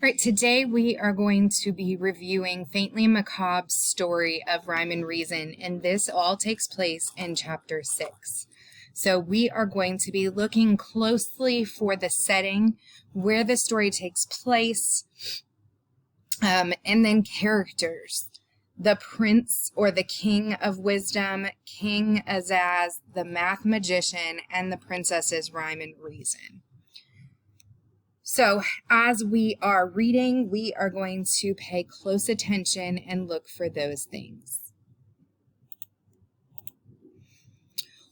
All right, today we are going to be reviewing Faintly Macabre's story of Rhyme and Reason, and this all takes place in chapter 6. So we are going to be looking closely for the setting, where the story takes place, and then characters. The prince or the king of wisdom, King Azaz, the math magician, and the princesses Rhyme and Reason. So as we are reading, we are going to pay close attention and look for those things.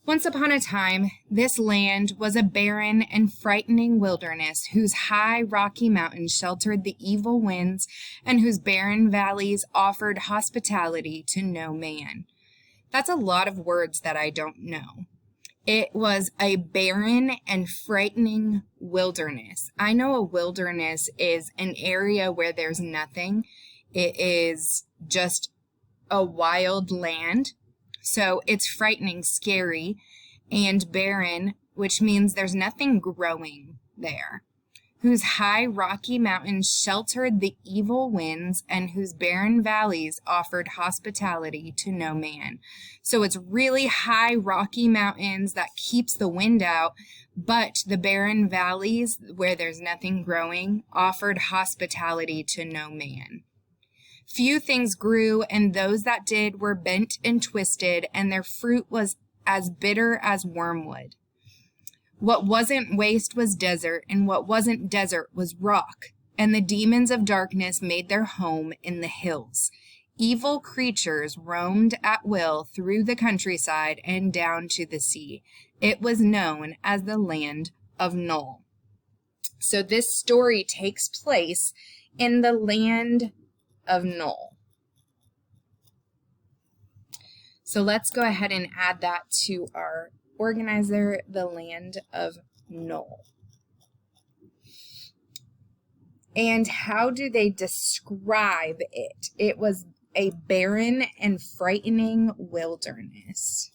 Once upon a time, this land was a barren and frightening wilderness whose high rocky mountains sheltered the evil winds and whose barren valleys offered hospitality to no man. That's a lot of words that I don't know. It was a barren and frightening wilderness. I know a wilderness is an area where there's nothing. It is just a wild land. So it's frightening, scary, and barren, which means there's nothing growing there. Whose high rocky mountains sheltered the evil winds and whose barren valleys offered hospitality to no man. So it's really high rocky mountains that keeps the wind out, but the barren valleys where there's nothing growing offered hospitality to no man. Few things grew, and those that did were bent and twisted, and their fruit was as bitter as wormwood. What wasn't waste was desert, and what wasn't desert was rock, and the demons of darkness made their home in the hills. Evil creatures roamed at will through the countryside and down to the sea. It was known as the land of Null. So this story takes place in the land of Null. So let's go ahead and add that to our organizer, the land of Null. And how do they describe it? It was a barren and frightening wilderness.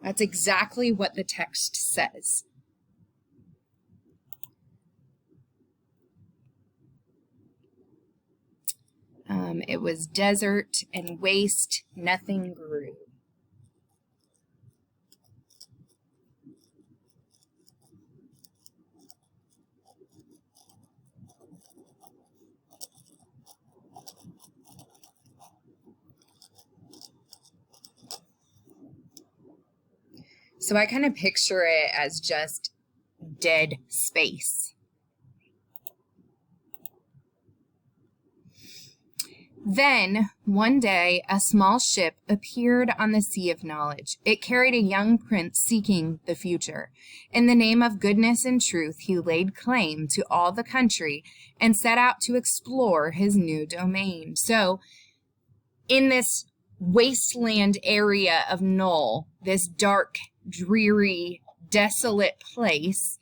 That's exactly what the text says. It was desert and waste, nothing grew. So I kind of picture it as just dead space. Then, one day, a small ship appeared on the Sea of Knowledge. It carried a young prince seeking the future. In the name of goodness and truth, he laid claim to all the country and set out to explore his new domain. So, in this wasteland area of Null, this dark, dreary, desolate place,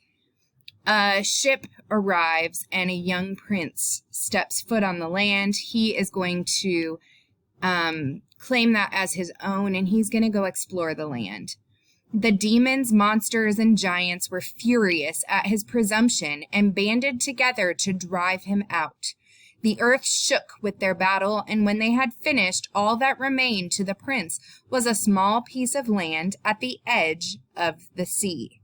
a ship arrives and a young prince steps foot on the land. He is going to claim that as his own, and he's going to go explore the land. The demons, monsters, and giants were furious at his presumption and banded together to drive him out. The earth shook with their battle, and when they had finished, all that remained to the prince was a small piece of land at the edge of the sea.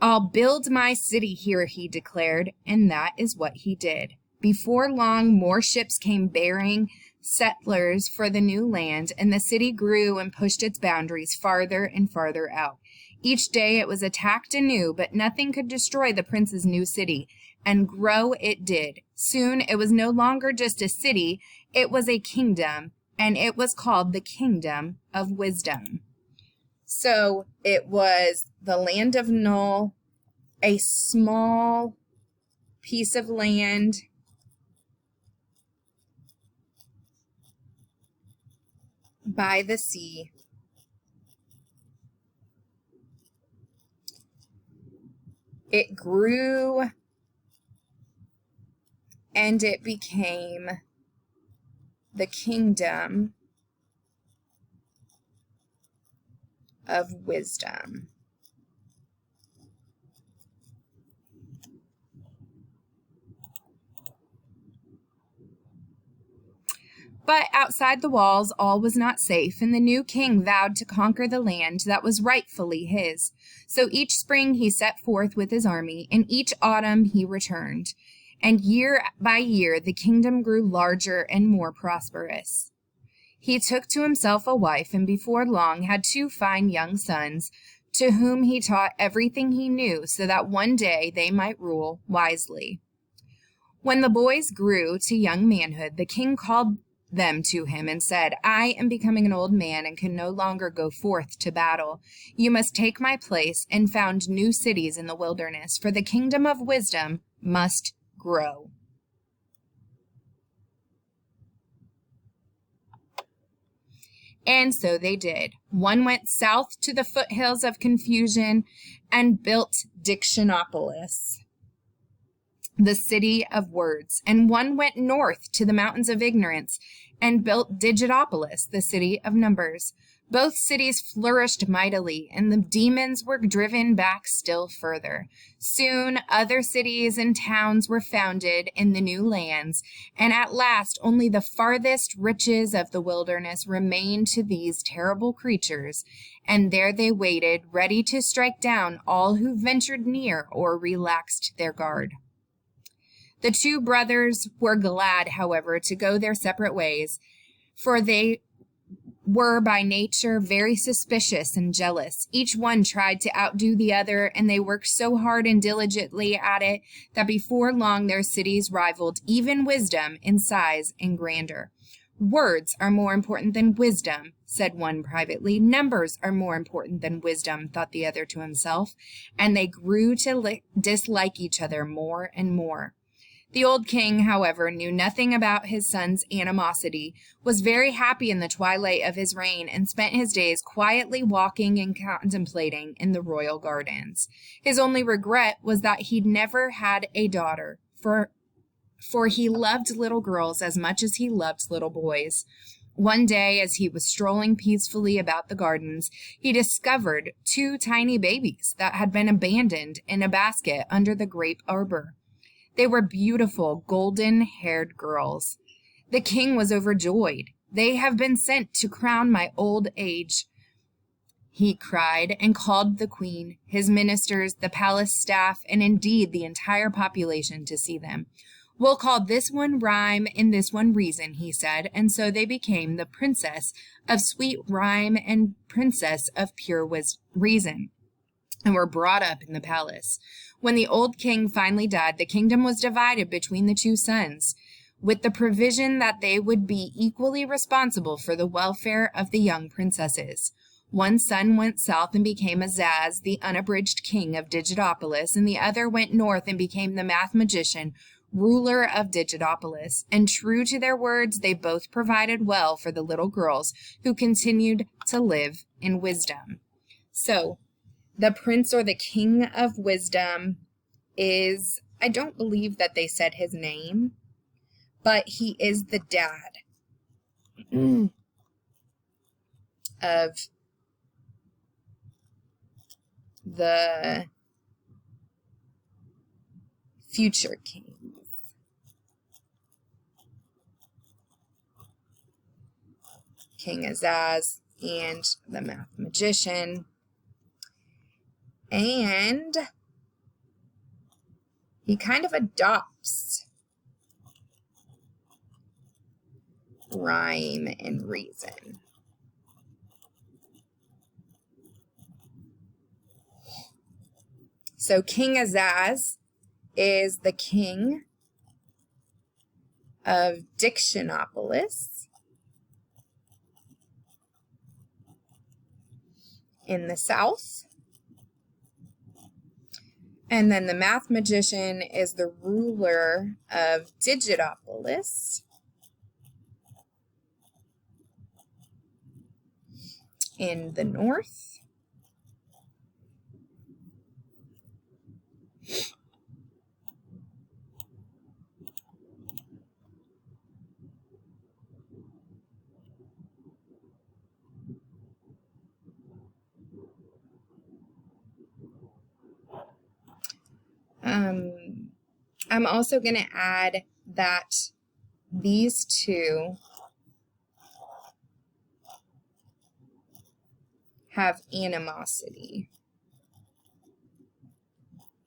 I'll build my city here, he declared, and that is what he did. Before long, more ships came bearing settlers for the new land, and the city grew and pushed its boundaries farther and farther out. Each day it was attacked anew, but nothing could destroy the prince's new city, and grow it did. Soon it was no longer just a city, it was a kingdom, and it was called the Kingdom of Wisdom. So it was the land of Null, a small piece of land by the sea. It grew and it became the kingdom of wisdom. But outside the walls, all was not safe, and the new king vowed to conquer the land that was rightfully his. So each spring he set forth with his army, and each autumn he returned. And year by year the kingdom grew larger and more prosperous. He took to himself a wife, and before long had 2 fine young sons, to whom he taught everything he knew, so that one day they might rule wisely. When the boys grew to young manhood, the king called them to him and said, I am becoming an old man and can no longer go forth to battle. You must take my place and found new cities in the wilderness, for the kingdom of wisdom must grow. And so they did. One went south to the foothills of confusion and built Dictionopolis, the city of words. And one went north to the mountains of ignorance and built Digitopolis, the city of numbers. Both cities flourished mightily, and the demons were driven back still further. Soon other cities and towns were founded in the new lands, and at last only the farthest reaches of the wilderness remained to these terrible creatures, and there they waited, ready to strike down all who ventured near or relaxed their guard. The 2 brothers were glad, however, to go their separate ways, for they were by nature very suspicious and jealous. Each one tried to outdo the other, and they worked so hard and diligently at it that before long their cities rivaled even wisdom in size and grandeur. Words are more important than wisdom, said one privately. Numbers are more important than wisdom, thought the other to himself, and they grew to dislike each other more and more. The old king, however, knew nothing about his son's animosity, was very happy in the twilight of his reign, and spent his days quietly walking and contemplating in the royal gardens. His only regret was that he'd never had a daughter, for he loved little girls as much as he loved little boys. One day, as he was strolling peacefully about the gardens, he discovered 2 tiny babies that had been abandoned in a basket under the grape arbor. They were beautiful, golden-haired girls. The king was overjoyed. They have been sent to crown my old age, he cried, and called the queen, his ministers, the palace staff, and indeed the entire population to see them. We'll call this one Rhyme and this one Reason, he said, and so they became the princess of sweet rhyme and princess of pure reason, and were brought up in the palace. When the old king finally died, the kingdom was divided between the 2 sons, with the provision that they would be equally responsible for the welfare of the young princesses. One son went south and became Azaz, the unabridged king of Digitopolis, and the other went north and became the math magician, ruler of Digitopolis. And true to their words, they both provided well for the little girls, who continued to live in wisdom. So, the prince or the king of wisdom is, I don't believe that they said his name, but he is the dad of the future kings. King Azaz and the math magician. And he kind of adopts rhyme and reason. So King Azaz is the king of Dictionopolis in the south. And then the math magician is the ruler of Digitopolis in the north. I'm also going to add that these two have animosity.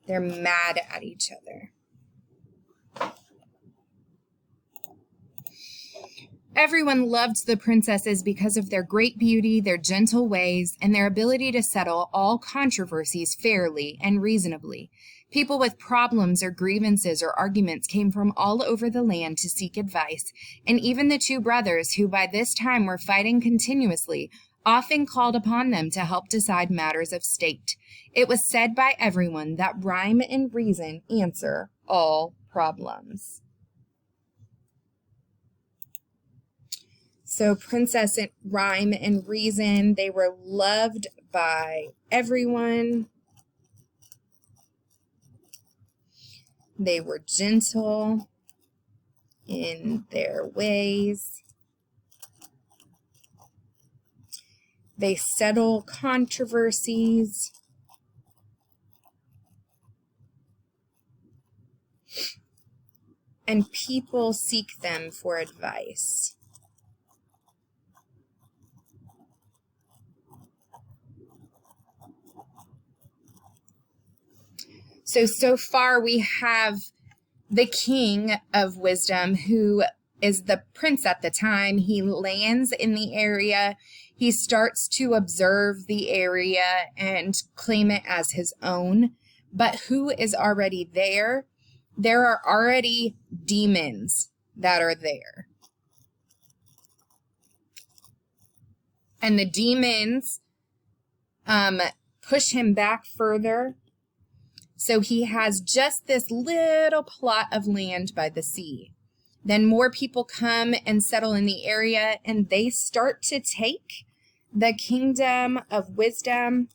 They're mad at each other. Everyone loved the princesses because of their great beauty, their gentle ways, and their ability to settle all controversies fairly and reasonably. People with problems or grievances or arguments came from all over the land to seek advice, and even the two brothers, who by this time were fighting continuously, often called upon them to help decide matters of state. It was said by everyone that rhyme and reason answer all problems. So Princess and Rhyme and Reason, they were loved by everyone. They were gentle in their ways. They settle controversies. And people seek them for advice. So far we have the king of wisdom, who is the prince at the time. He lands in the area. He starts to observe the area and claim it as his own. But who is already there? There are already demons that are there. And the demons push him back further. So he has just this little plot of land by the sea. Then more people come and settle in the area, and they start to take the kingdom of wisdom.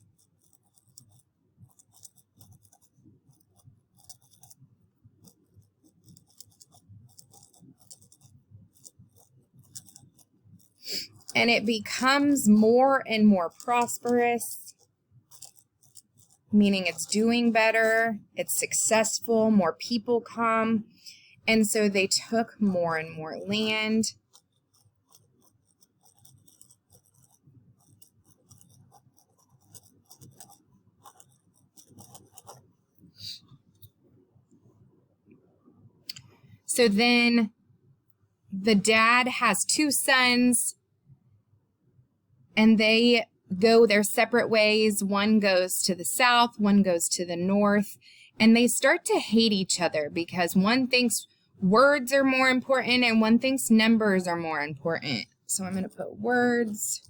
And it becomes more and more prosperous. Meaning it's doing better, it's successful, more people come. And so they took more and more land. So then the dad has two sons, and they go their separate ways. One goes to the south, one goes to the north, and they start to hate each other because one thinks words are more important and one thinks numbers are more important. So I'm going to put words,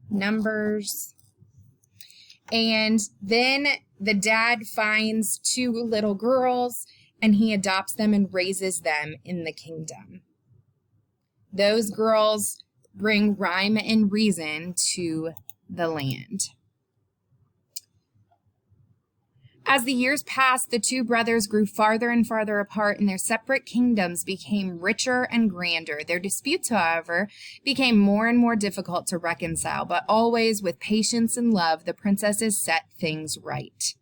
numbers, and then the dad finds two little girls and he adopts them and raises them in the kingdom. Those girls bring rhyme and reason to the land. As the years passed, the two brothers grew farther and farther apart, and their separate kingdoms became richer and grander. Their disputes, however, became more and more difficult to reconcile, but always with patience and love, the princesses set things right.